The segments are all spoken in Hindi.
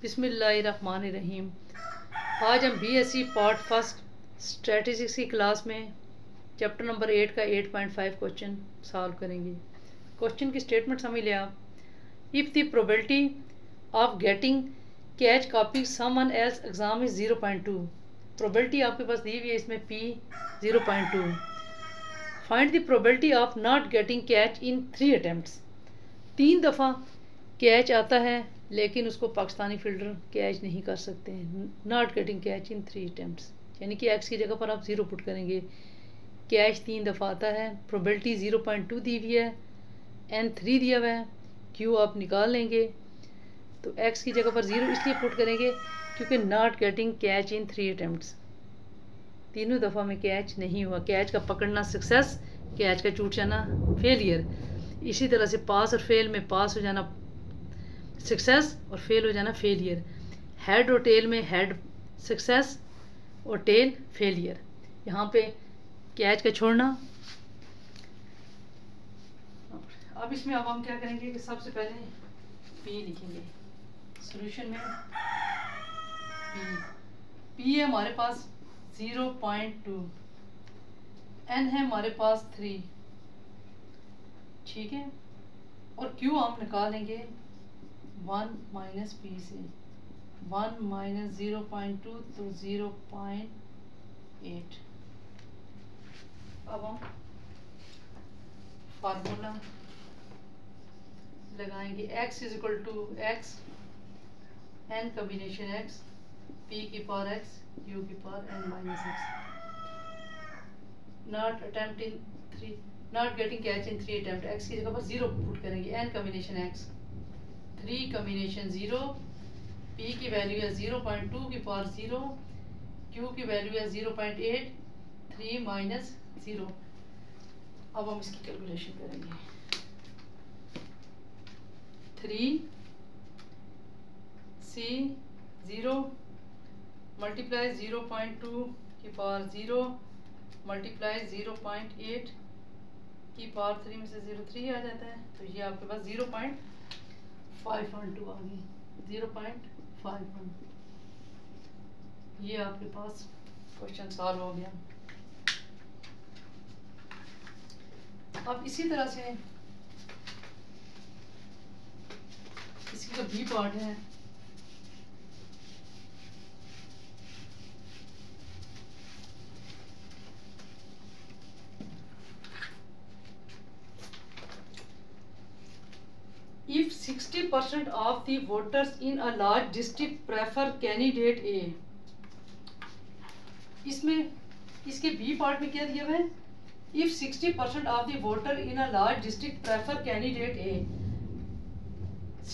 बिस्मिल्लाहिर्रहमानिर्रहीम। आज हम बीएससी पार्ट फर्स्ट स्ट्रेटेजिक्स की क्लास में चैप्टर नंबर 8 का 8.5 क्वेश्चन सॉल्व करेंगे। क्वेश्चन की स्टेटमेंट समझ लिया आप। If the probability of getting catch copy someone else exam is 0.2। Probability आपके पास दी हुई है, इसमें P 0.2। Find the probability of not getting catch in 3 attempts. 3 दफ़ा कैच आता है लेकिन उसको पाकिस्तानी फ़िल्टर कैच नहीं कर सकते हैं। Not getting catch in 3 attempts, यानी कि एक्स की जगह पर आप 0 पुट करेंगे। कैच 3 दफ़ा आता है, प्रोबेबिलिटी 0.2 दी हुई है, N 3 दिया हुआ है, Q आप निकाल लेंगे। तो एक्स की जगह पर 0 इसलिए पुट करेंगे क्योंकि not getting catch in 3 attempts, तीनों दफ़ा में कैच नहीं हुआ। कैच का पकड़ना सक्सेस, कैच का छूट जाना फेलियर। इसी तरह से पास और फेल में पास हो जाना सक्सेस और फेल हो जाना फेलियर। हेड और टेल में हेड सक्सेस और टेल फेलियर। यहाँ पे कैच का छोड़ना। अब इसमें अब हम क्या करेंगे कि सबसे पहले P लिखेंगे सॉल्यूशन में। P है हमारे पास 0.2, N है हमारे पास 3, ठीक है, और Q हम निकालेंगे 1 माइनस P से। 1 माइनस 0.2 तो 0.8। अब हम फार्मूला लगाएंगे। x is equal to x n combination x, p की पावर x, q की power n minus x। Not attempt in 3, not getting catch in 3 attempt, x की जगह पर 0 पुट करेंगे। n combination x, 3 combination 0, p की वैल्यू है 0.2 की पावर 0, q की वैल्यू है 0.8, 3 माइनस 0। अब हम इसकी कैलकुलेशन करेंगे। 3c0 मल्टीप्लाई 0.2 की पावर 0 मल्टीप्लाई 0.8 की पावर 3 में से 0.3 आ जाता है, तो ये आपके पास 0.512 आ गई। 0.51, ये आपके पास क्वेश्चन सॉल्व हो गया। अब इसी तरह से इसकी जो बी पार्ट है, if 60% of the voters in a large district prefer candidate A, इसमें इसके बी पार्ट में क्या दिया हुआ है? If 60% of the voter in a large district prefer candidate A,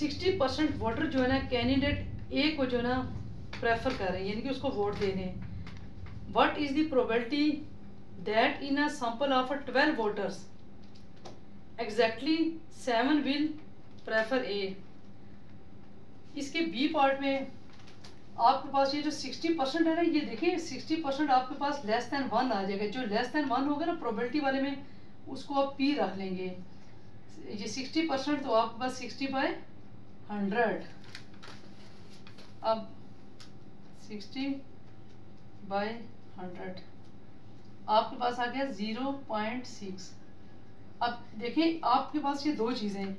60% voter जो है ना कैंडिडेट ए को जो है ना प्रेफर कर रहे हैं, यानी कि उसको वोट दे रहे हैं। What is the probability that in a sample of 12 voters exactly 7 will prefer A. इसके बी पार्ट में आपके पास ये जो 60% है ना, ये देखिए 60% आपके पास लेस देन 1 आ जाएगा। जो लेस देन 1 होगा ना प्रोबेबिलिटी वाले में, उसको आप पी रख लेंगे। ये 60% तो आपके पास 60/100। अब 60/100 आपके पास आ गया 0.6। अब देखें आपके पास ये दो चीज़ें हैं।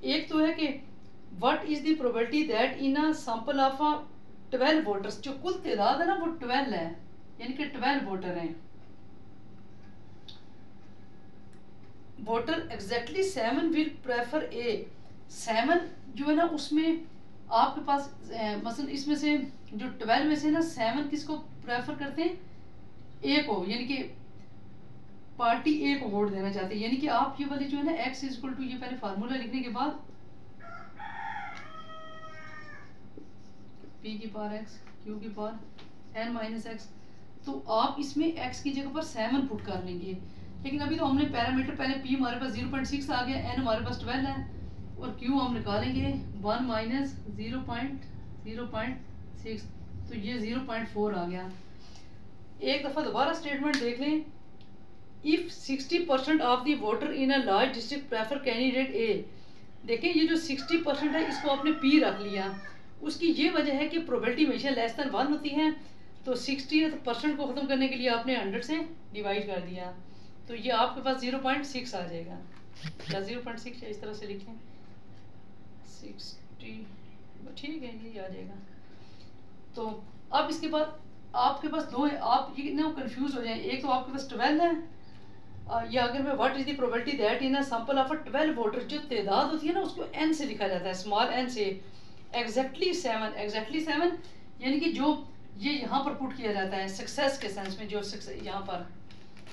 एक तो है कि what is the probability that in a sample of 12 voters, जो कुल तादाद है ना वो 12 है, यानी कि 12 वोटर हैं। वोटर एग्जैक्टली 7 विल प्रेफर ए। 7 जो है ना उसमें आपके पास मसलन इसमें से जो 12 में से ना 7 किसको प्रेफर करते हैं? ए को, यानी कि पार्टी ए को वोट देना चाहते हैं। यानी कि आप ये वाली जो है ना x इज इक्वल टू, ये पहले फार्मूला लिखने के बाद p की पावर x, q की पावर n माइनस x, तो आप इसमें x की जगह पर 7 पुट कर लेंगे। लेकिन अभी तो हमने पैरामीटर पहले p हमारे पास 0.6 आ गया, n हमारे पास 12 है, और q हम निकालेंगे 1 माइनस 0.6, तो ये 0.4 आ गया। एक दफ़ा दोबारा स्टेटमेंट देख लें। If 60% of the voter in a large district prefer candidate A, देखिए ये जो 60% है इसको आपने पी रख लिया, उसकी ये वजह है कि प्रोबेबिलिटी हमेशा लेस देन 1 होती है, तो 60% को ख़त्म करने के लिए आपने 100 से डिवाइड कर दिया, तो ये आपके पास 0.6 आ जाएगा, या 0.6 इस तरह से लिखें, 60, ठीक है ये आ जाएगा। तो अब इसके बाद आपके पास दो है, आप ये ना कंफ्यूज हो जाएं, एक तो आपके पास 12 है, या अगर मैं what is the probability that in a sample of a 12 voter, जो तादाद होती है ना उसको n से लिखा जाता है, स्मॉल n से, एग्जैक्टली 7 यानी कि जो ये यहाँ पर पुट किया जाता है सक्सेस के सेंस में, जो सक्सेस यहाँ पर,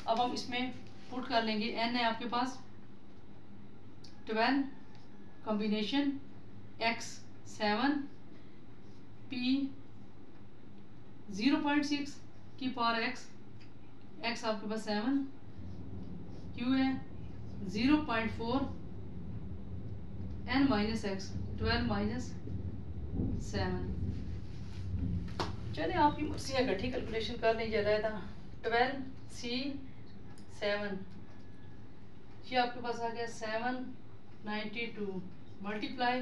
अब हम इसमें पुट कर लेंगे, n है आपके पास 12 कॉम्बिनेशन x 7 p 0.6 की पावर x आपके पास 7, q है 0.4 n माइनस एक्स 12 माइनस 7। चलिए आपकी मर्जी है, गठी कैलकुलेशन कर नहीं जा रहा था। 12 c 7, ये आपके पास आ गया 792 मल्टीप्लाई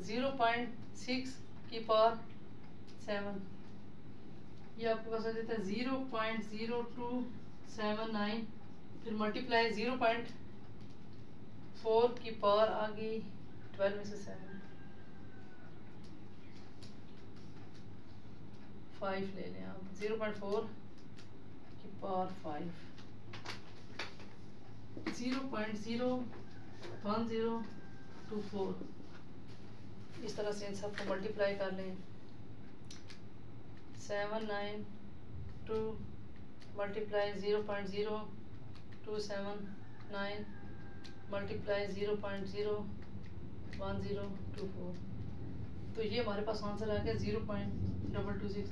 0.6 की पावर 7, ये आपके पास आ जाता है 0.0279, फिर मल्टीप्लाई 0.4 की पावर आ गई 12 में से 7, 5 ले लें आप, 0.4 की पावर 5, 0.01024, इस तरह से इन सबको मल्टीप्लाई कर लें, 792 मल्टीप्लाई 0.0279 मल्टीप्लाई 0.01024, तो ये हमारे पास आंसर आ गया 0.226।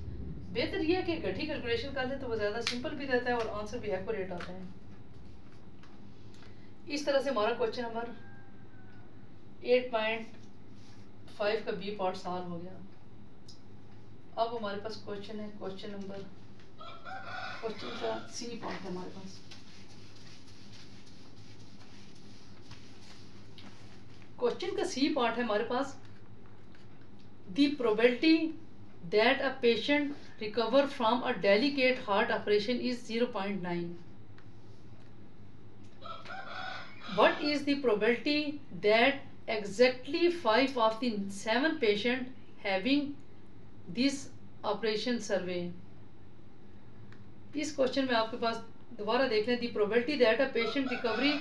बेहतर यह है कि गठी कैलकुलेशन कर ले तो वो ज़्यादा सिंपल भी रहता है और आंसर भी एक्यूरेट आता है। इस तरह से हमारा क्वेश्चन नंबर 8.5 का बी पार्ट सॉल्व हो गया। अब हमारे पास क्वेश्चन है, क्वेश्चन का सी पार्ट है हमारे पास। क्वेश्चन का सी पार्ट है हमारे पास, the probability that a patient recover from a delicate heart operation is 0.9। What is the probability that exactly 5 of the 7 patients having this operation survey? इस क्वेश्चन में आपके पास दोबारा देख लें, the probability that a patient recovery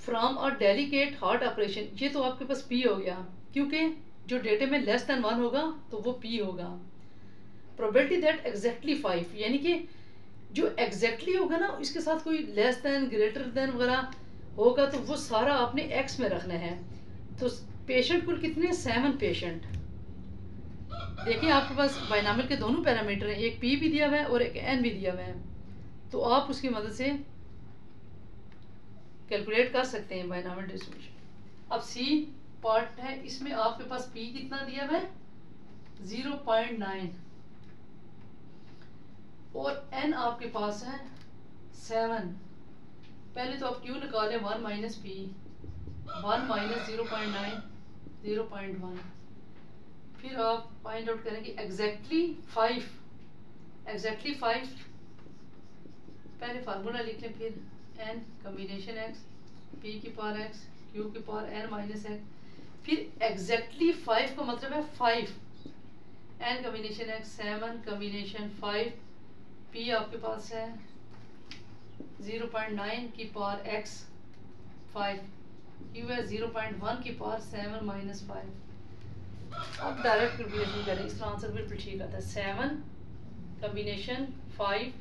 from a delicate heart operation, ये तो आपके पास पी हो गया, क्योंकि जो डेटे में लेस देन 1 होगा तो वो पी होगा। प्रोबेबिलिटी दैट एग्जैक्टली 5, यानी कि जो एग्जैक्टली होगा ना इसके साथ कोई लेस देन ग्रेटर देन वगैरह होगा तो वो सारा आपने एक्स में रखना है। तो पेशेंट कुल कितने, 7 पेशेंट। देखिए आपके पास बायनॉमियल के दोनों पैरामीटर हैं, एक पी भी दिया हुआ है और एक एन भी दिया हुआ है, तो आप उसकी मदद से कैलकुलेट कर सकते हैं बायनॉमियल डिस्ट्रीब्यूशन। अब सी पार्ट है, इसमें आपके पास पी कितना दिया हुआ है 0.9 और एन आपके पास है 7। पहले तो आप क्यू निकालें, 1 माइनस पी, 1 माइनस 0.9 0.1, फिर आप फाइंड आउट करेंगे एग्जैक्टली 5, पहले फार्मूला लिख लें, फिर एन कम्बिनेशन एक्स पी की पावर एक्स क्यू की पावर एन माइनस एक्स, फिर एग्जैक्टली 5 का मतलब है 5 n combination x 7 combination 5, p आपके पास है 0.9 की पावर x 5, क्यू है 0.1 की पावर 7 माइनस 5। अब डायरेक्ट कैलकुलेशन करें, इसका आंसर बिल्कुल ठीक आता है, 7 कम्बिनेशन 5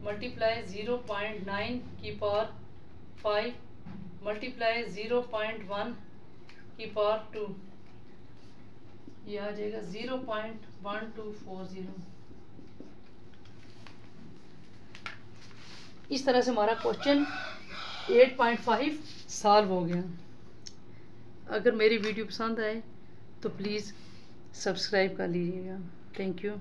मल्टीप्लाई 0.9 की पावर 5 मल्टीप्लाई 0.1 की पावर 2, ये आ जाएगा 0.1240। इस तरह से हमारा क्वेश्चन 8.5 सॉल्व हो गया। अगर मेरी वीडियो पसंद आए तो प्लीज़ सब्सक्राइब कर लीजिएगा। Thank you.